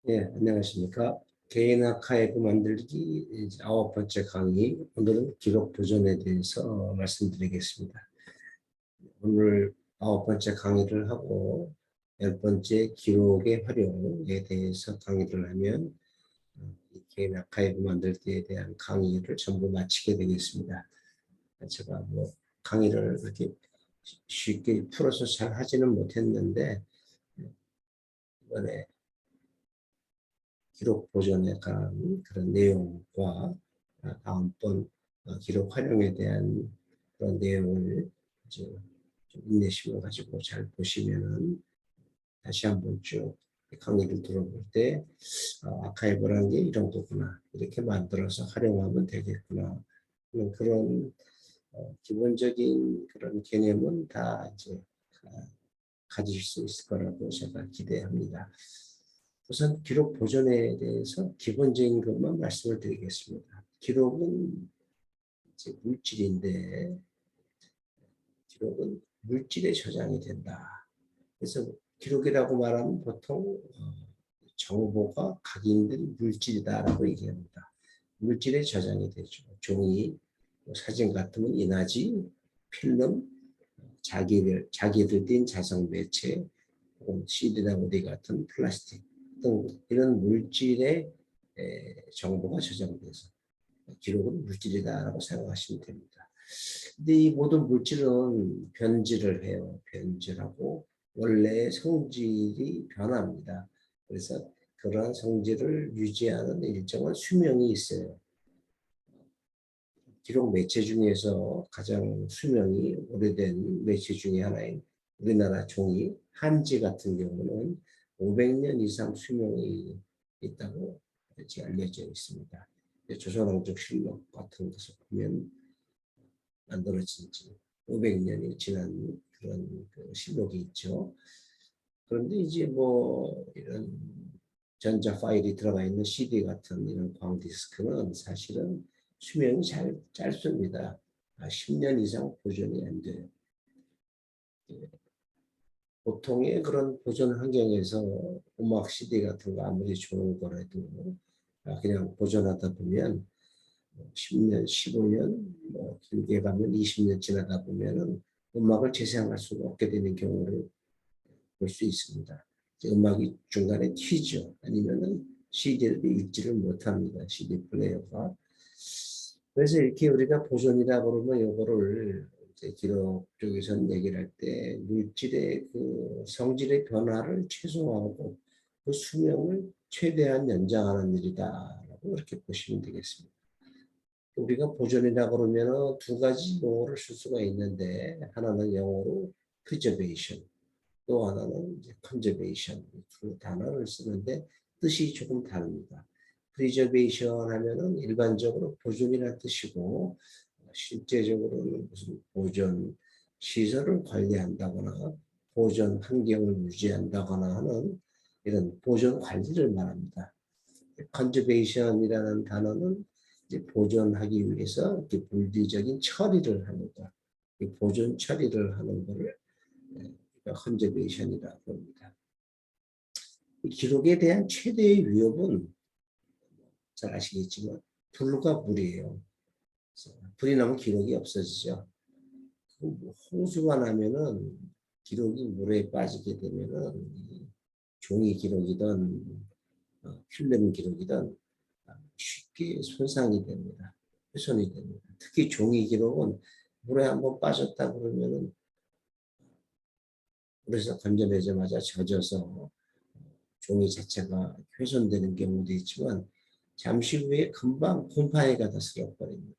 예, 안녕하십니까. 개인 아카이브 만들기 이제 9번째 강의, 오늘은 기록 보존에 대해서 말씀드리겠습니다. 오늘 9번째 강의를 하고 10번째 기록의 활용에 대해서 강의를 하면 이 개인 아카이브 만들기에 대한 강의를 전부 마치게 되겠습니다. 제가 뭐 강의를 그렇게 쉽게 풀어서 잘 하지는 못했는데 이번에 기록 보존에 관한 그런 내용과 다음번 기록 활용에 대한 그런 내용을 이제 좀 인내심을 가지고 잘 보시면은 다시 한번 쭉 강의를 들어볼 때 아카이브라는 게 이런 거구나, 이렇게 만들어서 활용하면 되겠구나, 그런 기본적인 그런 개념은 다 이제 가지실 수 있을 거라고 제가 기대합니다. 우선 기록 보존에 대해서 기본적인 것만 말씀을 드리겠습니다. 기록은 이제 물질인데, 기록은 물질에 저장이 된다. 그래서 기록이라고 말하면 보통 정보가 각인된 물질이다라고 얘기합니다. 물질에 저장이 되죠. 종이, 사진 같으면 인화지, 필름, 자기들 띈 자석 매체, CD나 OD 같은 플라스틱 등 이런 물질의 정보가 저장돼서 기록은 물질이다라고 생각하시면 됩니다. 근데 이 모든 물질은 변질을 해요. 변질하고 원래 성질이 변합니다. 그래서 그러한 성질을 유지하는 일정한 수명이 있어요. 기록 매체 중에서 가장 수명이 오래된 매체 중에 하나인 우리나라 종이, 한지 같은 경우는 500년 이상 수명이 있다고 알려져 있습니다. 조선왕족실록 같은 것을 보면 만들어진 지 500년이 지난 그런 그 실록이 있죠. 그런데 이제 뭐 이런 전자 파일이 들어가 있는 CD 같은 이런 광디스크는 사실은 수명이 짧습니다. 10년 이상 보존이 안 돼요. 보통의 그런 보존 환경에서 음악 CD 같은 거 아무리 좋은 거라도 그냥 보존하다 보면 10년, 15년, 뭐 길게 가면 20년 지나다 보면은 음악을 재생할 수가 없게 되는 경우를 볼 수 있습니다. 음악이 중간에 튀죠. 아니면은 CD를 읽지를 못합니다. CD 플레이어가. 그래서 이렇게 우리가 보존이라 그러면 이거를 기록 쪽에서는 얘기를 할 때 물질의 그 성질의 변화를 최소화하고 그 수명을 최대한 연장하는 일이다라고 이렇게 보시면 되겠습니다. 우리가 보존이라 그러면 두 가지 용어를 쓸 수가 있는데, 하나는 영어로 preservation, 또 하나는 이제 conservation, 두 단어를 쓰는데 뜻이 조금 다릅니다. preservation 하면은 일반적으로 보존이라는 뜻이고, 실제적으로는 무슨 보존 시설을 관리한다거나 보존 환경을 유지한다거나 하는 이런 보존 관리를 말합니다. conservation이라는 단어는 이제 보존하기 위해서 이렇게 물리적인 처리를 합니다. 보존 처리를 하는 것을 컨저베이션이라고 합니다. 기록에 대한 최대의 위협은 잘 아시겠지만 불과 물이에요. 불이 나면 기록이 없어지죠. 홍수가 나면은 기록이 물에 빠지게 되면은 종이 기록이든 필름 기록이든 쉽게 손상이 됩니다. 훼손이 됩니다. 특히 종이 기록은 물에 한번 빠졌다 그러면은 물에서 건져내자마자 젖어서 종이 자체가 훼손되는 경우도 있지만 잠시 후에 금방 곰팡이가 다 쓸어버립니다.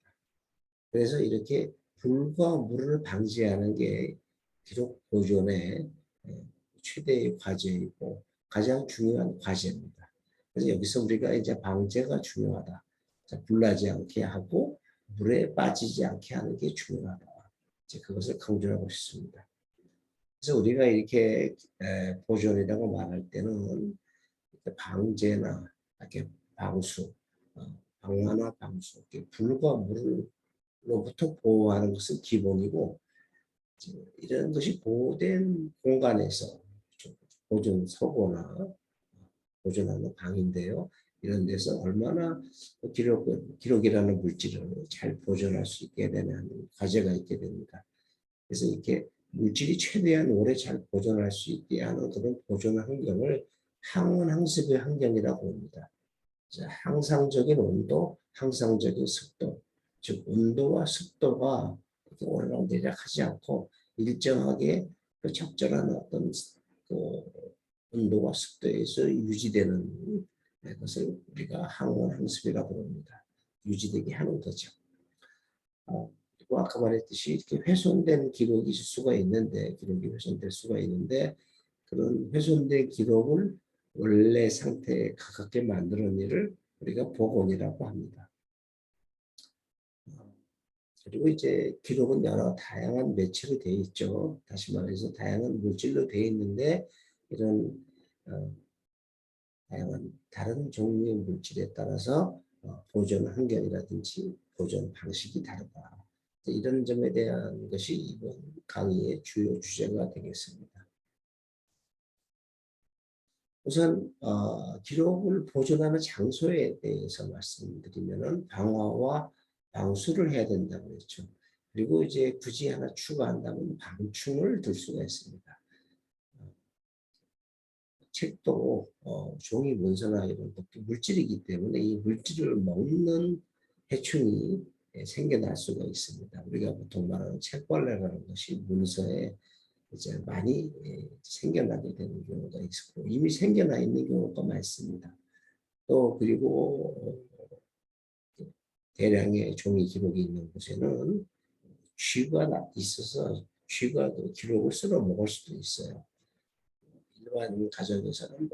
그래서 이렇게 불과 물을 방지하는 게 기록 보존의 최대의 과제이고 가장 중요한 과제입니다. 그래서 여기서 우리가 이제 방제가 중요하다. 불나지 않게 하고 물에 빠지지 않게 하는 게 중요하다. 이제 그것을 강조하고 싶습니다. 그래서 우리가 이렇게 보존이라고 말할 때는 방제나 이렇게 방수, 방화나 방수, 불과 물로부터 보호하는 것은 기본이고, 이런 것이 보호된 공간에서 보존 서고나 보존하는 방인데요. 이런 데서 얼마나 기록이라는 물질을 잘 보존할 수 있게 되는 과제가 있게 됩니다. 그래서 이렇게 물질이 최대한 오래 잘 보존할 수 있게 하는 그런 보존 환경을 항온항습의 환경이라고 합니다. 항상적인 온도, 항상적인 습도, 즉 온도와 습도가 이렇게 오르락내리락하지 않고 일정하게 그 적절한 어떤 그 온도와 습도에서 유지되는 것을 우리가 항온항습이라고 합니다. 유지되게 하는 거죠. 그리고 아까 말했듯이 이렇게 훼손된 기록이 있을 수가 있는데, 기록이 훼손될 수가 있는데, 그런 훼손된 기록을 원래 상태에 가깝게 만드는 일을 우리가 복원이라고 합니다. 그리고 이제 기록은 여러 다양한 매체로 되어 있죠. 다시 말해서 다양한 물질로 되어 있는데 이런 다양한 다른 종류의 물질에 따라서 보존 환경이라든지 보존 방식이 다르다. 이런 점에 대한 것이 이번 강의의 주요 주제가 되겠습니다. 우선 기록을 보존하는 장소에 대해서 말씀드리면은 방화와 방수를 해야 된다고 했죠. 그리고 이제 굳이 하나 추가한다면 방충을 둘 수가 있습니다. 책도 종이 문서나 이런 것도 물질이기 때문에 이 물질을 먹는 해충이 생겨날 수가 있습니다. 우리가 보통 말하는 책벌레라는 것이 문서에 이제 많이 생겨나게 되는 경우가 있고 이미 생겨나 있는 경우가 많습니다. 또 그리고 대량의 종이 기록이 있는 곳에는 쥐가 있어서 쥐가 그 기록을 쓸어 먹을 수도 있어요. 일반 가정에서는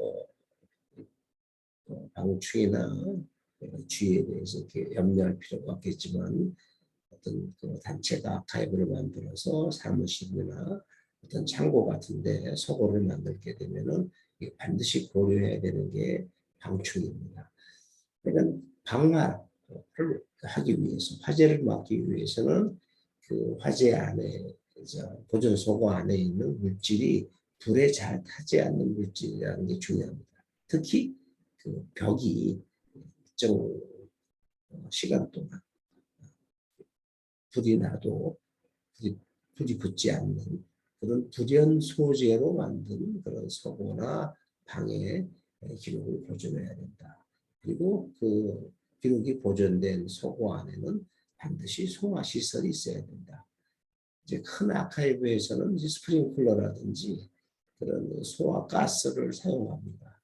방충이나 쥐에 대해서 이렇게 염려할 필요가 없겠지만 어떤 그 단체가 아카이브를 만들어서 사무실이나 어떤 창고 같은데 서고를 만들게 되면은 반드시 고려해야 되는 게 방충입니다. 그러니까 방화를 하기 위해서 화재를 막기 위해서는 그 화재 안에 보존 소고 안에 있는 물질이 불에 잘 타지 않는 물질이라는 게 중요합니다. 특히 그 벽이 일정 시간 동안 불이 나도 불이 붙지 않는 그런 불연 소재로 만든 그런 서고나 방에 기록을 보존해야 된다. 그리고 그 기록이 보존된 서고 안에는 반드시 소화 시설이 있어야 된다. 이제 큰 아카이브에서는 이제 스프링클러라든지 그런 소화 가스를 사용합니다.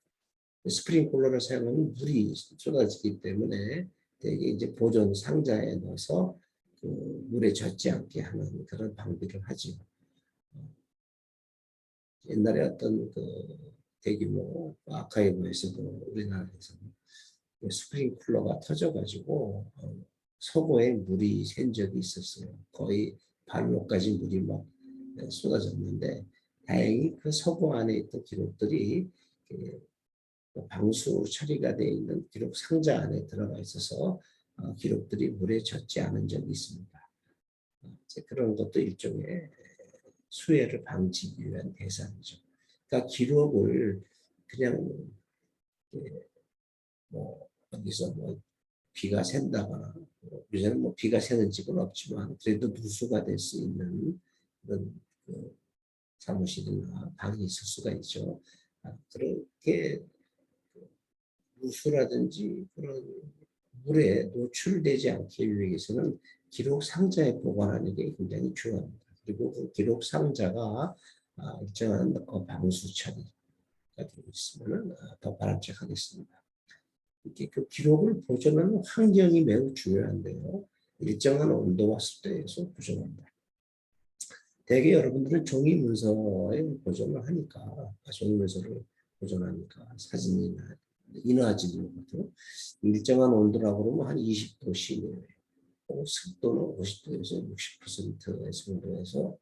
스프링클러를 사용하면 물이 쏟아지기 때문에 되게 이제 보존 상자에 넣어서 그 물에 젖지 않게 하는 그런 방비를 하죠. 옛날에 어떤 그 대규모 아카이브에서도 우리나라에서 스프링클러가 터져가지고 서고에 물이 샌 적이 있었어요. 거의 발목까지 물이 막 쏟아졌는데 다행히 그 서고 안에 있던 기록들이 방수 처리가 되어 있는 기록 상자 안에 들어가 있어서 기록들이 물에 젖지 않은 적이 있습니다. 그런 것도 일종의 수해를 방지하기 위한 대상이죠. 그러니까 기록을 그냥 뭐 어디서 뭐 비가 샌다거나 요새는 뭐 비가 새는 집은 없지만 그래도 누수가 될 수 있는 그런 그 사무실이나 방이 있을 수가 있죠. 그렇게 누수라든지 그런 물에 노출되지 않기 위해서는 기록 상자에 보관하는 게 굉장히 중요합니다. 그리고 그 기록 상자가 일정한 방수 처리가 되어 있으면 더 바람직하겠습니다. 이렇게 그 기록을 보존하는 환경이 매우 중요한데요. 일정한 온도와 습도에서 보존합니다. 대개 여러분들은 종이 문서에 보존을 하니까 종이 문서를 보존하니까 사진이나 인화지도 같은 일정한 온도라고 그러면 한 20도 시내에 습도는 50도에서 60% 정도에서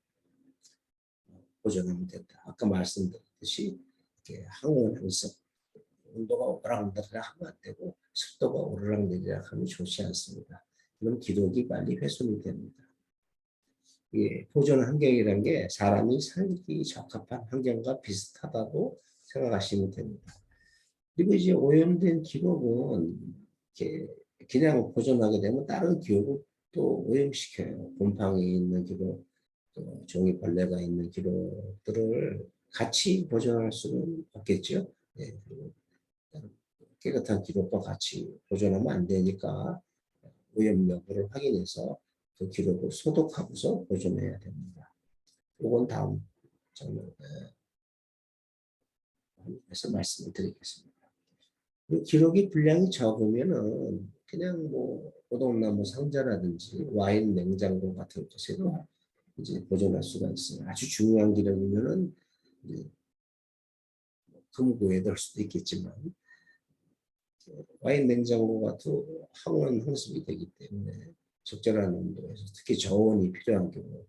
보존하면 된다. 아까 말씀드렸듯이 이렇게 항온항습 온도가 오르락내리락 하면 안 되고 습도가 오르락내리락 하면 좋지 않습니다. 그럼 기록이 빨리 훼손이 됩니다. 보존 환경이라는 게 사람이 살기 적합한 환경과 비슷하다고 생각하시면 됩니다. 그리고 이제 오염된 기록은 이렇게 그냥 보존하게 되면 다른 기록을 또 오염시켜요. 곰팡이 있는 기록, 또 종이벌레가 있는 기록들을 같이 보존할 수는 없겠죠. 예, 그리고 깨끗한 기록과 같이 보존하면 안 되니까 오염 여부를 확인해서 그 기록을 소독하고서 보존해야 됩니다. 이건 다음 장면에서 말씀을 드리겠습니다. 기록이 분량이 적으면은 그냥 뭐 오동나무 상자라든지 와인 냉장고 같은 곳에도 이제 보존할 수가 있어요. 아주 중요한 기록이면은 금고에 넣을 수도 있겠지만 와인 냉장고가 또 항원 혼습이 되기 때문에 적절한 온도에서 특히 저온이 필요한 경우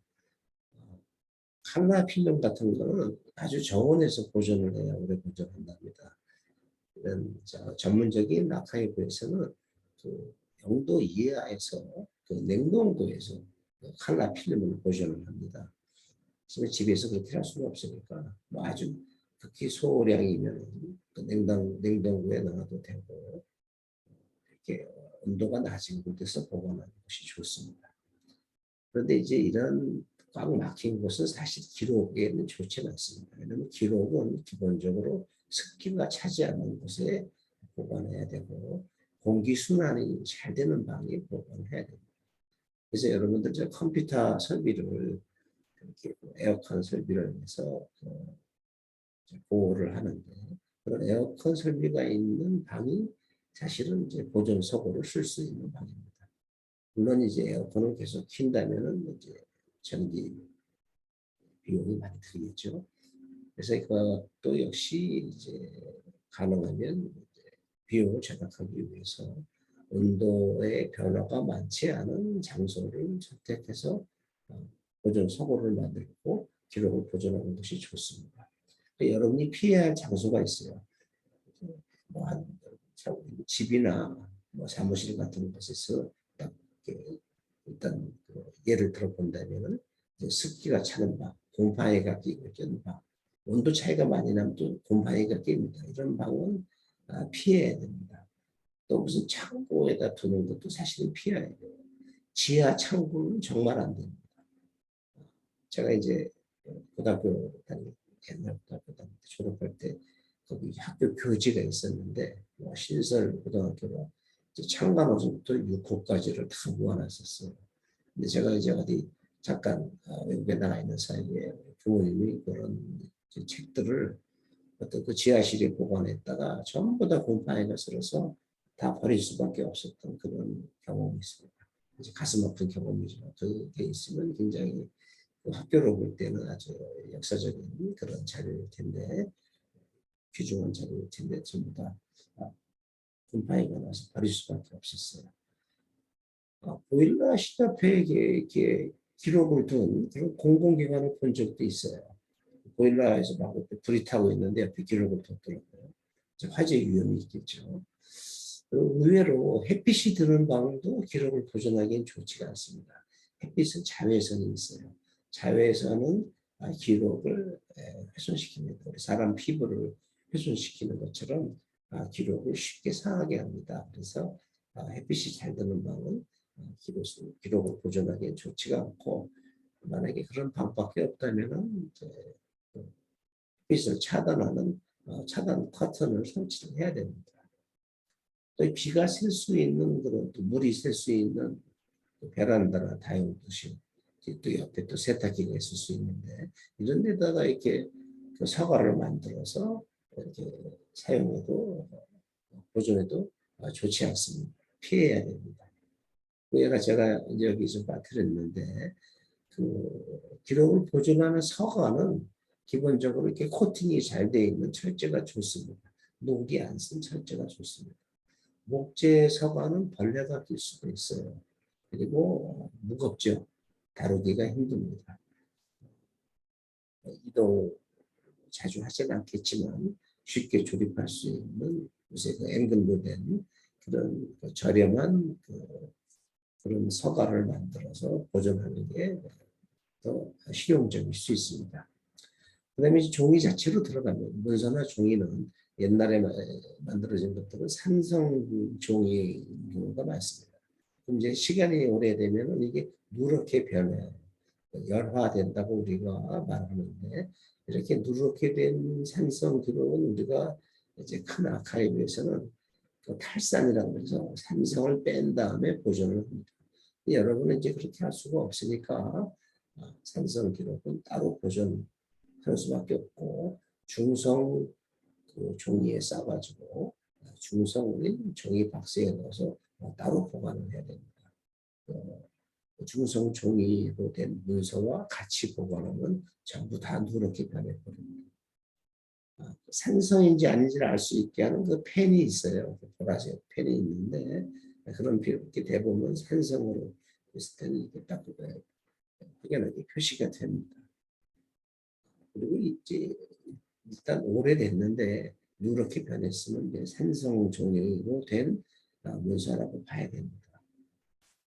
칼라 필름 같은 거는 아주 저온에서 보존을 해야 오래 보존한답니다. 이런 전문적인 아카이브에서는 그 영도 이하에서 그 냉동고에서 그 칼라 필름을 보존을 합니다. 그래서 집에서 그렇게 할 수는 없으니까 뭐 아주 극히 소량이면 그 냉동고에 넣어도 되고 이렇게 온도가 낮은 곳에서 보관하는 것이 좋습니다. 그런데 이제 이런 꽉 막힌 곳은 사실 기록에는 좋지 않습니다. 왜냐하면 기록은 기본적으로 습기가 차지하는 곳에 보관해야 되고 공기 순환이 잘 되는 방에 보관해야 됩니다. 그래서 여러분들 저 컴퓨터 설비를 이렇게 에어컨 설비를 해서 보호를 하는데 그런 에어컨 설비가 있는 방이 사실은 이제 보존 속으로 쓸 수 있는 방입니다. 물론 이제 에어컨을 계속 킨다면은 이제 전기 비용이 많이 들겠죠. 그래서 그것도 역시 이제 가능하면 이제 비용을 절약하기 위해서 온도의 변화가 많지 않은 장소를 선택해서 보존 서고를 만들고 기록을 보존하는 것이 좋습니다. 여러분이 피해야 할 장소가 있어요. 뭐 집이나 뭐 사무실 같은 곳에서 딱 일단 예를 들어 본다면은 습기가 차는 방, 곰팡이가 끼고 있는 방, 온도 차이가 많이 나면 또 곰팡이가 낍니다. 이런 방은 피해야 됩니다. 또 무슨 창고에다 두는 것도 사실은 피해야 돼요. 지하 창고는 정말 안 됩니다. 제가 이제 고등학교 다닐 옛날 고등학교 다닐 때 졸업할 때 거기 학교 교지가 있었는데 신설 고등학교가 창간호부터 6호까지를 다 모아놨었어요. 근데 제가 이제 어디 잠깐 외국에 나가 있는 사이에 부모님이 그런 책들을 어떤 그 지하실에 보관했다가 전부 다 곰팡이가 슬어서 다 버릴 수밖에 없었던 그런 경험이 있습니다. 이제 가슴 아픈 경험이지만 그게 있으면 굉장히 학교로 볼 때는 아주 역사적인 그런 자료일 텐데 귀중한 자료일 텐데 전부 다 곰팡이가 나서 버릴 수밖에 없었어요. 보일러 실 앞에 이렇게 기록을 둔 그런 공공기관을 본 적도 있어요. 보일러에서 막 불이 타고 있는데 옆에 기록을 뒀더라고요. 화재 위험이 있겠죠. 의외로 햇빛이 드는 방도 기록을 보존하기엔 좋지가 않습니다. 햇빛은 자외선이 있어요. 자외선은 기록을 훼손시킵니다. 우리 사람 피부를 훼손시키는 것처럼 기록을 쉽게 상하게 합니다. 그래서 햇빛이 잘 드는 방은 기록을 보존하기엔 좋지가 않고 만약에 그런 방밖에 없다면 햇빛을 차단하는 차단 커튼을 설치를 해야 됩니다. 또 비가 셀 수 있는 그런 또 물이 셀 수 있는 베란다나 다용도실 또 옆에 또 세탁기가 있을 수 있는데 이런 데다가 이렇게 그 사과를 만들어서 이렇게 사용해도 보존해도 좋지 않습니다. 피해야 됩니다. 얘가 제가 여기 좀 빠뜨렸는데 그 기록을 보존하는 서가는 기본적으로 이렇게 코팅이 잘 되어 있는 철제가 좋습니다. 녹이 안 쓴 철제가 좋습니다. 목재 서가는 벌레가 낄 수도 있어요. 그리고 무겁죠. 다루기가 힘듭니다. 이동 자주 하진 않겠지만 쉽게 조립할 수 있는 요새 그 앵글로 된 그런 저렴한 그런 서가를 만들어서 보존하는 게 더 실용적일 수 있습니다. 그 다음에 종이 자체로 들어가면 문서나 종이는 옛날에 만들어진 것들은 산성 종이 경우가 많습니다. 그럼 이제 시간이 오래되면 이게 누렇게 변해요. 열화된다고 우리가 말하는데 이렇게 누렇게 된 산성 기록은 우리가 이제 큰 아카이브에서는 그 탈산이라고 해서 산성을 뺀 다음에 보존을 합니다. 여러분은 이제 그렇게 할 수가 없으니까 산성 기록은 따로 보존할 수밖에 없고 중성 그 종이에 싸가지고 중성인 종이 박스에 넣어서 따로 보관을 해야 됩니다. 중성 종이로 된 문서와 같이 보관하면 전부 다 누렇게 변해버립니다. 산성인지 아닌지를 알 수 있게 하는 그 펜이 있어요. 보라색 펜이 있는데 그런 이렇게 대보면 산성으로 했을 때는 이렇게 딱 확연하게 표시가 됩니다. 그리고 이제 일단 오래됐는데 누렇게 변했으면 이제 산성 종이로 된 문서라고 봐야 됩니다.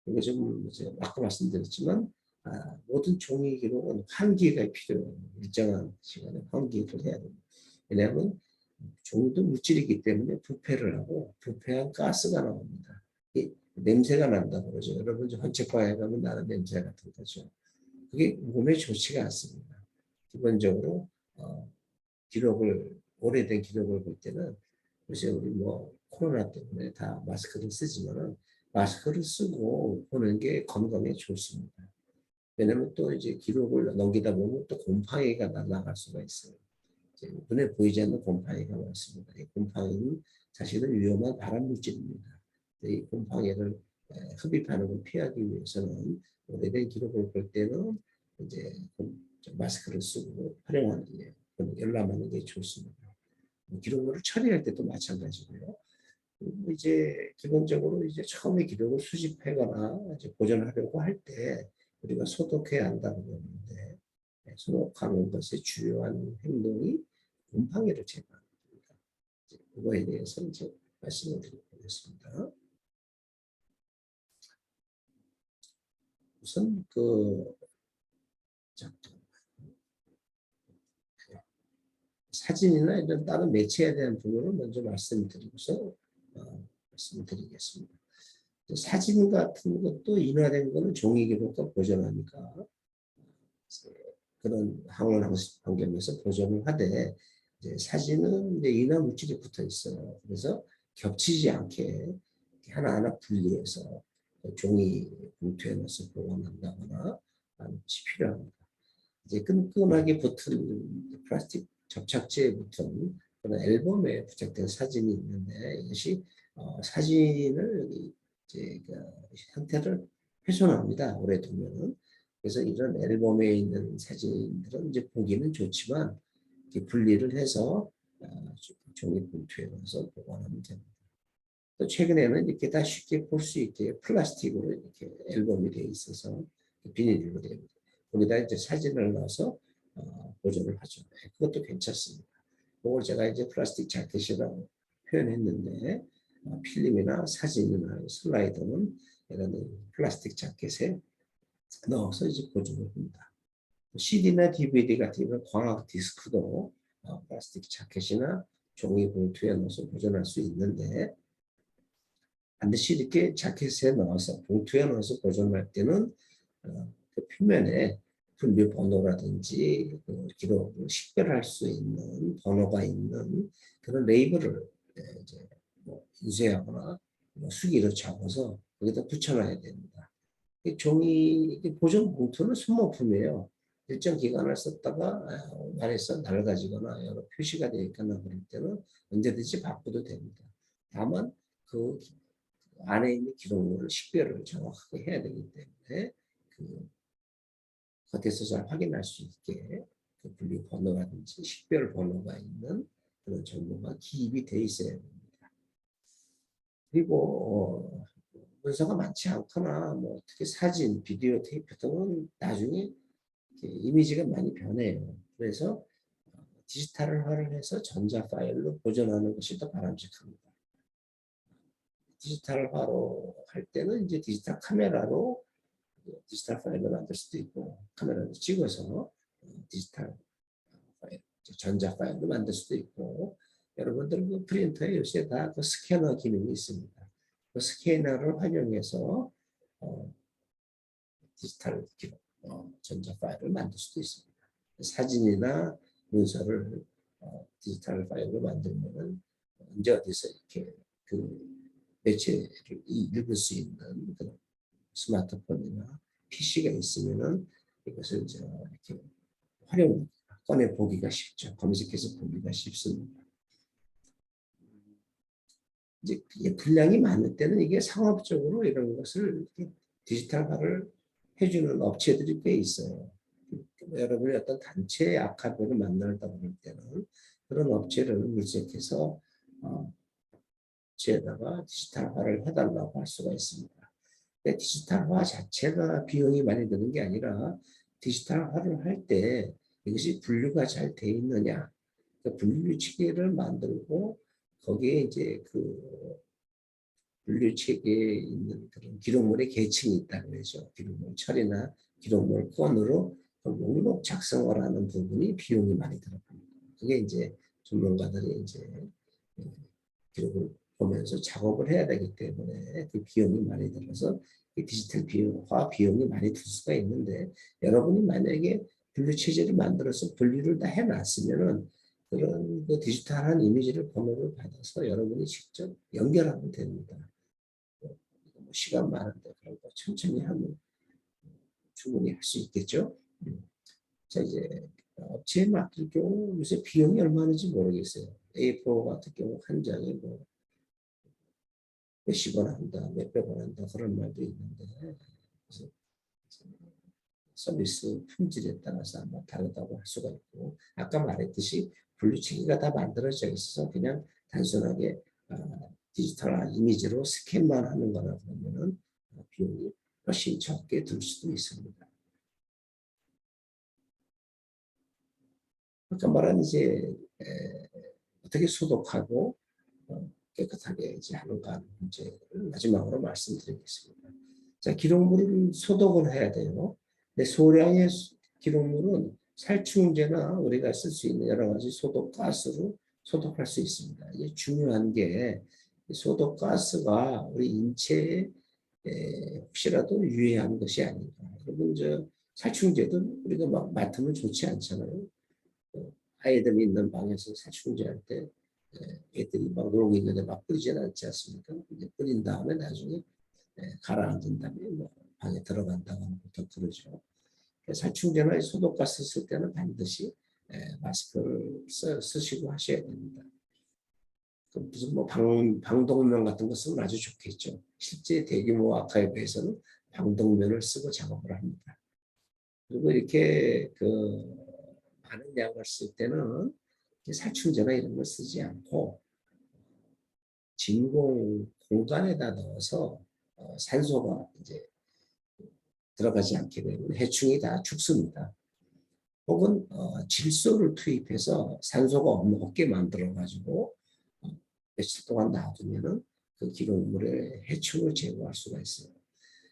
그리고 지금 이제 아까 말씀드렸지만 모든 종이 기록은 환기가 필요해요. 일정한 시간에 환기를 해야 됩니다. 왜냐하면 종이도 물질이기 때문에 부패를 하고 부패한 가스가 나옵니다. 냄새가 난다고 그러죠. 여러분 헌책과에 가면 나는 냄새 같은 거죠. 그게 몸에 좋지가 않습니다. 기본적으로 기록을 오래된 기록을 볼 때는 요새 우리 뭐 코로나 때문에 다 마스크를 쓰지만은 마스크를 쓰고 보는 게 건강에 좋습니다. 왜냐면 또 이제 기록을 넘기다 보면 또 곰팡이가 날아갈 수가 있어요. 눈에 보이지 않는 곰팡이가 많습니다. 이 곰팡이는 사실은 위험한 발암물질입니다. 이 곰팡이를 흡입하는 걸 피하기 위해서는 오래된 기록을 볼 때는 이제 마스크를 쓰고 활용하는 게 열람하는 게 좋습니다. 기록물을 처리할 때도 마찬가지고요. 그리고 이제 기본적으로 이제 처음에 기록을 수집하거나 이제 보존하려고 할 때 우리가 소독해야 한다고 그러는데 소독하는 것의 주요한 행동이 곰팡이를 제거하는 겁니다. 그거에 대해서 이제 말씀을 드리겠습니다. 우선 사진이나 이런 다른 매체에 대한 부분을 먼저 말씀드리고서 말씀드리겠습니다. 사진 같은 것도 인화된 거는 종이 기록과 보존하니까 그런 항원 환경에서 보존을 하되 이제 사진은 이제 인화 물질이 붙어 있어요. 그래서 겹치지 않게 하나하나 분리해서 종이 봉투에 넣어서 보관한다거나 하는 것이 필요합니다. 이제 끈끈하게 붙은 플라스틱 접착제에 붙은 그런 앨범에 부착된 사진이 있는데 이것이 사진을 이제 그 형태를 훼손합니다. 오래 두면은. 그래서 이런 앨범에 있는 사진들은 이제 보기는 좋지만 이렇게 분리를 해서 종이 봉투에 넣어서 보관하면 됩니다. 또 최근에는 이렇게 다 쉽게 볼 수 있게 플라스틱으로 이렇게 앨범이 되어 있어서 비닐로 되어 있습니다. 거기다 이제 사진을 넣어서 보존을 하죠. 그것도 괜찮습니다. 그걸 제가 이제 플라스틱 자켓이라고 표현했는데 필름이나 사진이나 슬라이드는 이런 플라스틱 자켓에 넣어서 이제 보존을 합니다. CD나 DVD 같은 이런 광학 디스크도 플라스틱 자켓이나 종이 봉투에 넣어서 보존할 수 있는데 반드시 이렇게 자켓에 넣어서 봉투에 넣어서 보존할 때는 그 표면에 분류 번호라든지 기록을 식별할 수 있는 번호가 있는 그런 레이블을 이제 인쇄하거나 수기로 적어서 거기다 붙여놔야 됩니다. 종이 보존 봉투는 소모품이에요. 일정 기간을 썼다가 말해서 낡아지거나 여러 표시가 되거나 그럴 때는 언제든지 바꿔도 됩니다. 다만 그 안에 있는 기록물을 식별을 정확하게 해야 되기 때문에 겉에서 잘 확인할 수 있게 그 분류 번호라든지 식별 번호가 있는 그런 정보가 기입이 돼 있어야 됩니다. 그리고 문서가 많지 않거나 뭐 특히 사진, 비디오 테이프 등은 나중에 이미지가 많이 변해요. 그래서 디지털화를 해서 전자 파일로 보존하는 것이 더 바람직합니다. 디지털화로 할 때는 이제 디지털 카메라로 디지털 파일을 만들 수도 있고 카메라로 찍어서 디지털 파일, 전자 파일로 만들 수도 있고 여러분들 그 프린터에 요새 다 그 스캐너 기능이 있습니다. 그 스캐너를 활용해서 디지털 기록, 전자 파일을 만들 수도 있습니다. 사진이나 문서를 디지털 파일로 만들면은 언제 어디서 이렇게 그 매체를 읽을 수 있는 그런 스마트폰이나 PC가 있으면은 이것을 이렇게 활용 꺼내 보기가 쉽죠. 검색해서 보기가 쉽습니다. 이제 이게 분량이 많을 때는 이게 상업적으로 이런 것을 디지털화를 해주는 업체들이 꽤 있어요. 여러분이 어떤 단체의 아카이브를 만들다 그럴 때는 그런 업체를 물색해서 업체에다가 디지털화를 해달라고 할 수가 있습니다. 근데 디지털화 자체가 비용이 많이 드는 게 아니라 디지털화를 할 때 이것이 분류가 잘 돼 있느냐, 그 분류 체계를 만들고 거기에 이제 그 분류 체계에 있는 그런 기록물의 계층이 있다 그러죠. 기록물 처리나 기록물 건으로 그 목록 작성을 하는 부분이 비용이 많이 들어갑니다. 그게 이제 전문가들이 이제 기록을 보면서 작업을 해야 되기 때문에 그 비용이 많이 들어서 디지털 비용화 비용이 많이 들 수가 있는데 여러분이 만약에 분류 체제를 만들어서 분류를 다 해놨으면은 그런 그 디지털한 이미지를 번호를 받아서 여러분이 직접 연결하면 됩니다. 뭐 시간 많은데 그런 거 천천히 하면 충분히 할 수 있겠죠. 자 이제 업체에 맡길 경우 요새 비용이 얼마인지 모르겠어요. A4 같은 경우 한 장에 뭐 몇십 원 한다, 몇백 원 한다 그런 말도 있는데 그래서 서비스 품질에 따라서 아마 다르다고 할 수가 있고 아까 말했듯이 분류체계가 다 만들어져 있어서 그냥 단순하게 디지털한 이미지로 스캔만 하는 거나 그러면은 비용이 훨씬 적게 들 수도 있습니다. 아까 말한 이제 어떻게 소독하고 깨끗하게 이제 하는가 문제를 마지막으로 말씀드리겠습니다. 자, 기록물을 소독을 해야 돼요. 근데 소량의 기록물은 살충제나 우리가 쓸 수 있는 여러 가지 소독 가스로 소독할 수 있습니다. 이게 중요한 게 소독 가스가 우리 인체에 혹시라도 유해한 것이 아닌가. 여러분 저 살충제도 우리가 막 맡으면 좋지 않잖아요. 아이들 있는 방에서 살충제 할 때 애들이 막 놀고 있는데 막 뿌리지는 않지 않습니까? 이제 뿌린 다음에 나중에 가라앉은 다음에 뭐 방에 들어간다고 하는 보통 그러죠. 살충제나 소독가스 쓸 때는 반드시 마스크를 쓰시고 하셔야 됩니다. 무슨 뭐 방독면 같은 거 쓰면 아주 좋겠죠. 실제 대규모 아카이브에서는 방독면을 쓰고 작업을 합니다. 그리고 이렇게 그 많은 양을 쓸 때는 살충제나 이런 걸 쓰지 않고 진공 공간에다 넣어서 산소가 이제 들어가지 않게 되면 해충이 다 죽습니다. 혹은 질소를 투입해서 산소가 없게 만들어 가지고 며칠 동안 놔두면은 그 기록물의 해충을 제거할 수가 있어요.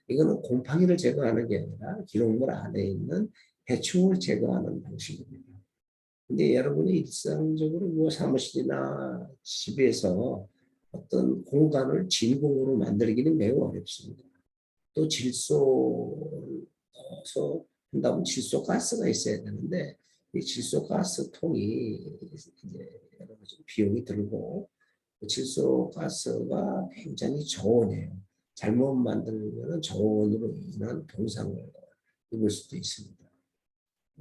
이거는 곰팡이를 제거하는 게 아니라 기록물 안에 있는 해충을 제거하는 방식입니다. 근데 여러분이 일상적으로 뭐 사무실이나 집에서 어떤 공간을 진공으로 만들기는 매우 어렵습니다. 또 질소를 넣어서 한다면 질소 가스가 있어야 되는데 이 질소 가스 통이 이제 여러 가지 비용이 들고 질소 가스가 굉장히 저온이에요. 잘못 만들면 저온으로 인한 동상을 입을 수도 있습니다.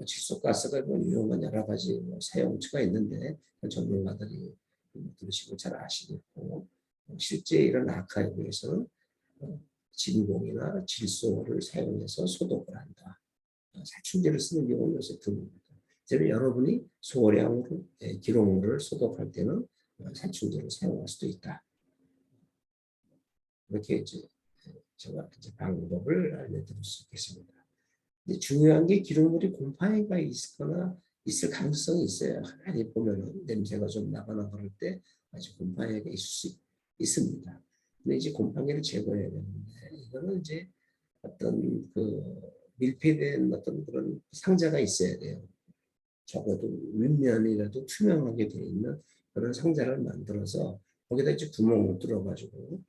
질소가스가 뭐 유용한 여러 가지 사용처가 있는데 전문가들이 들으시고 잘 아시겠고 실제 이런 아카이브에서는 진공이나 질소를 사용해서 소독을 한다. 살충제를 쓰는 경우는 요새 드뭅니다. 그래서 여러분이 소량으로 기록물을 소독할 때는 살충제를 사용할 수도 있다. 이렇게 이제 제가 이제 방법을 알려드릴 수 있겠습니다. 근데 중요한 게 기록물이 곰팡이가 있거나 있을 가능성이 있어요. 가만히 보면은 냄새가 좀 나거나 그럴 때 아주 곰팡이가 있을 수 있습니다. 근데 이제 곰팡이를 제거해야 되는데 이거는 이제 어떤 그 밀폐된 어떤 그런 상자가 있어야 돼요. 적어도 윗면이라도 투명하게 되어 있는 그런 상자를 만들어서 거기다 이제 구멍을 뚫어가지고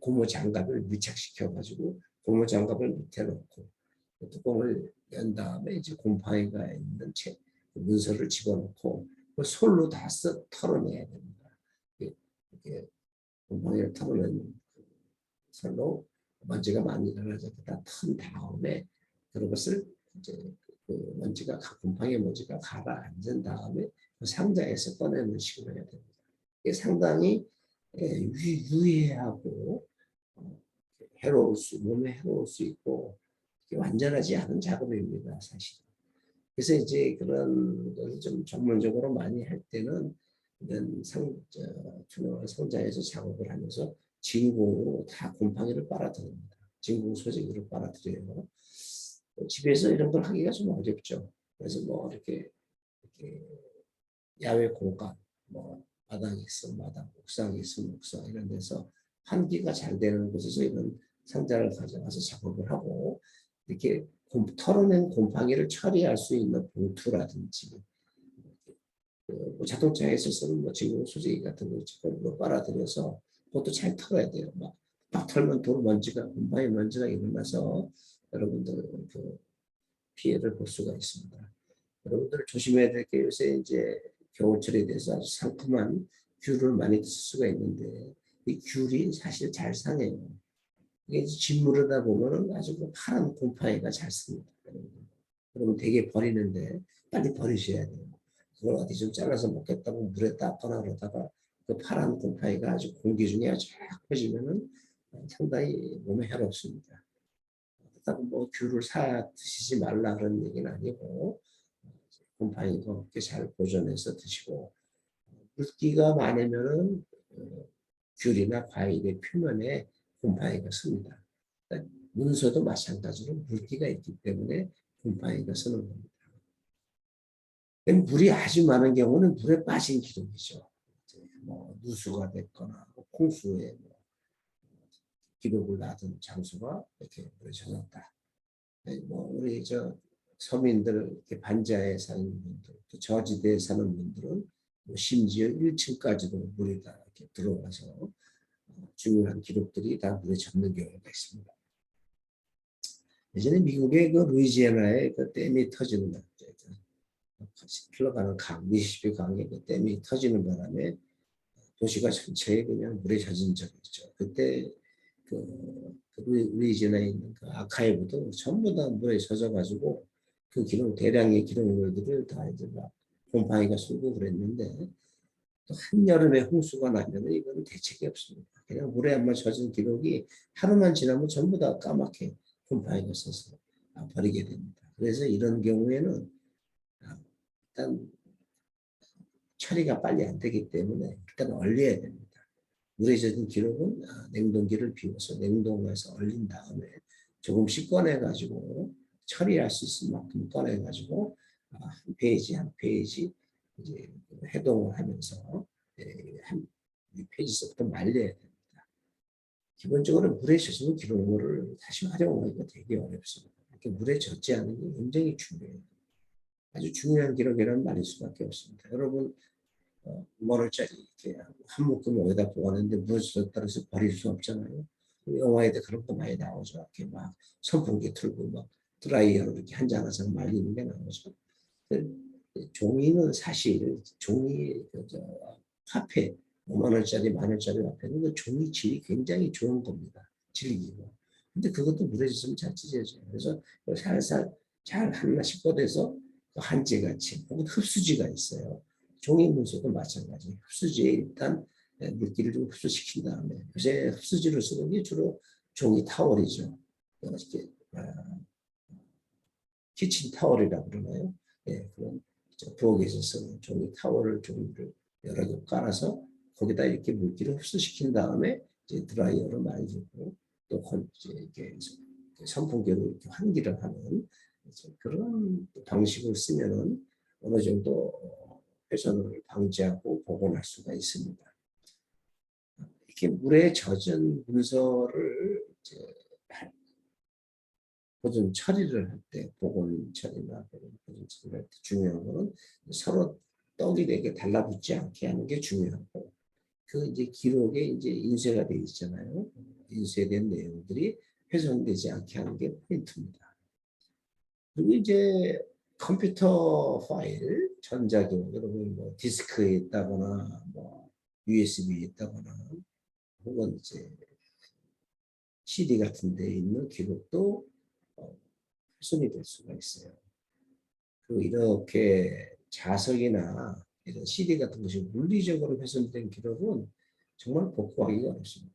고무 장갑을 밀착시켜가지고 고무 장갑을 밑에 놓고 뚜껑을 연 다음에 이제 곰팡이가 있는 그 문서를 집어넣고 그 솔로 다 털어내야 됩니다. 이렇게 곰팡이를 털어내는 솔로 먼지가 많이 일어나서 다 턴 다음에 그것을 이제 그 먼지가 곰팡이 먼지가 가라앉은 다음에 그 상자에서 꺼내는 식으로 해야 됩니다. 이게 상당히 유해하고 몸에 해로울 수 있고 완전하지 않은 작업입니다, 사실. 그래서 이제 그런 것을 좀 전문적으로 많이 할 때는 이런 상자에서 작업을 하면서 진공으로 다 곰팡이를 빨아들입니다. 진공 소재기로 빨아들여요. 집에서 이런 걸 하기가 좀 어렵죠. 그래서 뭐 이렇게 야외 공간, 뭐 마당이 있으면 마당, 옥상이 있으면 옥상 이런 데서 환기가 잘 되는 곳에서 이런 상자를 가져가서 작업을 하고 이렇게 털어낸 곰팡이를 처리할 수 있는 봉투라든지 뭐 자동차에 있어서는 뭐 진공 소재기 같은 거 빨아들여서 그것도 잘 털어야 돼요. 막 털면 곰팡이 먼지가 일어나서 여러분들 그 피해를 볼 수가 있습니다. 여러분들 조심해야 될 게 요새 이제 겨울철에 대해서 아주 상큼한 귤을 많이 쓸 수가 있는데 이 귤이 사실 잘 상해요. 이게 짓무르다 보면은 아주 그 파란 곰팡이가 잘 씁니다. 그러면 되게 버리는데 빨리 버리셔야 돼요. 그걸 어디 좀 잘라서 먹겠다고 물에 닦거나 그러다가 그 파란 곰팡이가 아주 공기 중에 아주 쫙 퍼지면은 상당히 몸에 해롭습니다. 그렇다고 뭐 귤을 사 드시지 말라 그런 얘기는 아니고 곰팡이가 없게 잘 보존해서 드시고 물기가 많으면은 귤이나 과일의 표면에 곰팡이가 씁니다. 그러니까 문서도 마찬가지로 물기가 있기 때문에 곰팡이가 쓰는 겁니다. 물이 아주 많은 경우는 물에 빠진 기록이죠. 뭐 누수가 됐거나 홍수에 기록을 놔둔 장소가 이렇게 물에 젖었다. 뭐 우리 서민들 이렇게 반지하에 사는 분들, 또 저지대에 사는 분들은 뭐 심지어 1층까지도 물이 다 이렇게 들어와서 중요한 기록들이 다 물에 젖는 경우가 있습니다. 예전에 미국의 그 루이지애나에 그 댐이 터지는 날, 흘러가는 미시시피 강에 그 댐이 터지는 바람에 도시가 전체에 그냥 물에 젖은 적이 있죠. 그때 그 루이지애나에 있는 그 아카이브도 전부 다 물에 젖어가지고 그 대량의 기록물들을 다 이제 막 곰팡이가 쏘고 그랬는데 또 한여름에 홍수가 나면 이건 대책이 없습니다. 그냥 물에 한번 젖은 기록이 하루만 지나면 전부 다 까맣게 곰팡이가 써서 버리게 됩니다. 그래서 이런 경우에는 일단 처리가 빨리 안 되기 때문에 일단 얼려야 됩니다. 물에 젖은 기록은 냉동기를 비워서 냉동해서 얼린 다음에 조금씩 꺼내가지고 처리할 수 있을 만큼 꺼내가지고 한 페이지 한 페이지 이제 해동을 하면서 한 페이지서부터 말려야 됩니다. 기본적으로 물에 젖은 기록물을 다시 활용하기가 되게 어렵습니다. 이렇게 물에 젖지 않은 게 굉장히 중요해요. 아주 중요한 기록이라는 말일 수밖에 없습니다. 여러분 5만 원짜리 이렇게 한 묶음 여기다 보관했는데 무너졌다고 해서 버릴 수 없잖아요. 영화에도 그런 거 많이 나오죠. 이렇게 막 선풍기 틀고 막 드라이어로 이렇게 한 장 한 장 말리는 게 나오죠. 종이는 사실 종이 화폐 5만 원짜리 만 원짜리 화폐는 그 종이 질이 굉장히 좋은 겁니다. 질기고. 근데 그것도 물에 젖으면 잘 찢어져요. 그래서 살살 잘 하나씩 꺼내서 한지같이 혹은 흡수지가 있어요. 종이 문서도 마찬가지. 흡수지에 일단 물기를 좀 흡수시킨 다음에 요새 흡수지로 쓰는 게 주로 종이 타월이죠. 이렇게 키친 타월이라고 그러나요? 예, 그런 부엌에서 쓰는 종이 타월을 종이를 여러 개 깔아서 거기다 이렇게 물기를 흡수시킨 다음에 이제 드라이어로 말리고 또 이제 이렇게 선풍기로 이렇게 환기를 하는 그런 방식을 쓰면은 어느 정도 훼손을 방지하고 복원할 수가 있습니다. 이렇게 물에 젖은 문서를 이제 보존 처리를 할 때, 복원 처리나 보존 처리를 할 때 중요한 거는 서로 떡이 되게 달라붙지 않게 하는 게 중요하고 그 이제 기록에 이제 인쇄가 되어 있잖아요. 인쇄된 내용들이 훼손되지 않게 하는 게 포인트입니다. 그리고 이제 컴퓨터 파일, 전자기록, 여러분 뭐 디스크에 있다거나 뭐 USB에 있다거나 혹은 이제 CD 같은 데 있는 기록도 훼손이 될 수가 있어요. 그리고 이렇게 자석이나 이런 CD 같은 것이 물리적으로 훼손된 기록은 정말 복구하기가 어렵습니다.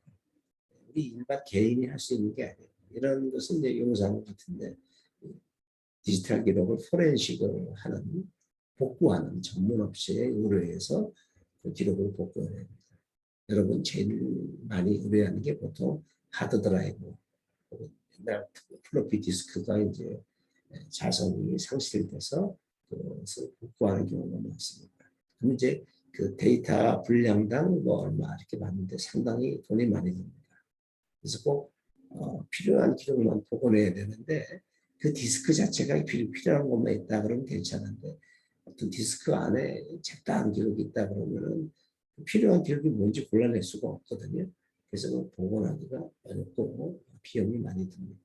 우리 일반 개인이 할 수 있는 게 아니에요. 이런 것은 이제 영상 같은데 디지털 기록을 포렌식을 하는 복구하는 전문 업체에 의뢰해서 그 기록을 복구해야 됩니다. 여러분 제일 많이 의뢰하는 게 보통 하드 드라이브, 옛날 플로피 디스크가 이제 자성이 상실돼서 그것을 복구하는 경우가 많습니다. 그럼 이제 그 데이터 분량당 뭐 얼마 이렇게 받는데 상당히 돈이 많이 듭니다. 그래서 꼭 필요한 기록만 복원해야 되는데 그 디스크 자체가 필요한 것만 있다 그러면 괜찮은데 어떤 디스크 안에 적당한 기록이 있다 그러면은 필요한 기록이 뭔지 골라낼 수가 없거든요. 그래서 복원하기가 어렵고 비용이 많이 듭니다.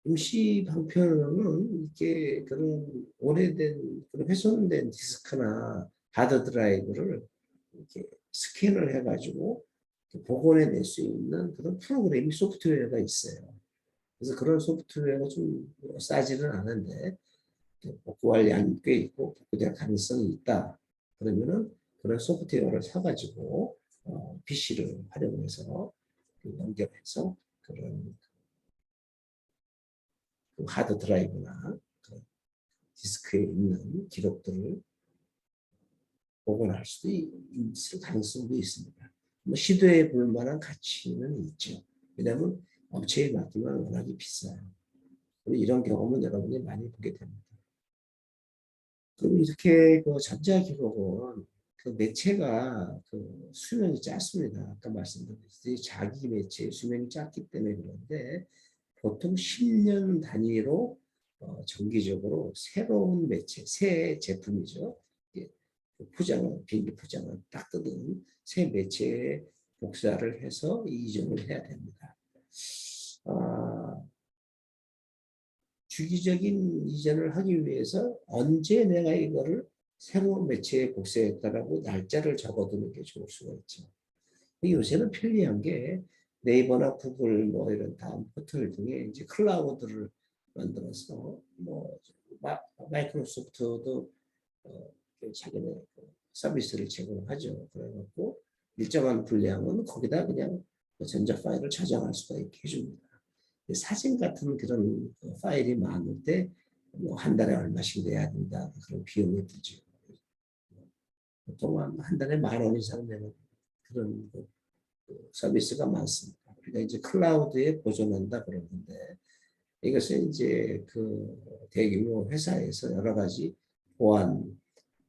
임시 방편은 이렇게 그런 오래된 그런 훼손된 디스크나 하드 드라이브를 이렇게 스캔을 해가지고 복원해낼 수 있는 그런 프로그래밍 소프트웨어가 있어요. 그래서 그런 소프트웨어가 좀 싸지는 않은데 복구할 양이 꽤 있고 복구될 가능성이 있다. 그러면은 그런 소프트웨어를 사가지고 PC를 활용해서 연결해서 그런 그 하드 드라이브나 그 디스크에 있는 기록들을 복원할 수도 있을 가능성도 있습니다. 뭐 시도해 볼 만한 가치는 있죠. 왜냐하면 업체에 맡기면 워낙에 비싸요. 이런 경험은 여러분이 많이 보게 됩니다. 그럼 이렇게 그 전자기록은 그 매체가 그 수명이 짧습니다. 아까 말씀드렸듯이 자기 매체의 수명이 짧기 때문에 그런데 보통 10년 단위로 정기적으로 새로운 매체, 새 제품이죠. 포장을, 비닐 포장을 딱 뜯은 새 매체에 복사를 해서 이전을 해야 됩니다. 주기적인 이전을 하기 위해서 언제 내가 이거를 새로운 매체에 복사했다라고 날짜를 적어두는 게 좋을 수가 있죠. 요새는 편리한 게 네이버나 구글 뭐 이런 다음 포털 등에 이제 클라우드를 만들어서 뭐 마이크로소프트도 자기네 서비스를 제공하죠. 그래갖고 일정한 분량은 거기다 그냥 전자 파일을 저장할 수가 있게 해줍니다. 사진 같은 그런 파일이 많을 때 뭐 한 달에 얼마씩 내야 된다 그런 비용이 들죠. 보통 한 달에 10,000원 이상 내는 그런 서비스가 많습니다. 우리가 이제 클라우드에 보존한다 그러는데 이것은 이제 그 대규모 회사에서 여러 가지 보안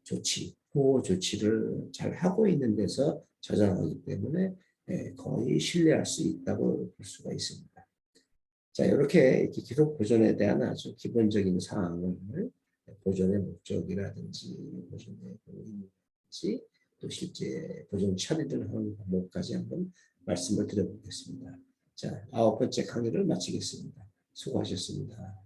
조치, 보호 조치를 잘 하고 있는 데서 저장하기 때문에 거의 신뢰할 수 있다고 볼 수가 있습니다. 자, 이렇게 기록 보존에 대한 아주 기본적인 사항을 보존의 목적이라든지 보존의 의미든지 또 실제 보존 처리를 하는 방법까지 한번 말씀을 드려보겠습니다. 자, 9번째 강의를 마치겠습니다. 수고하셨습니다.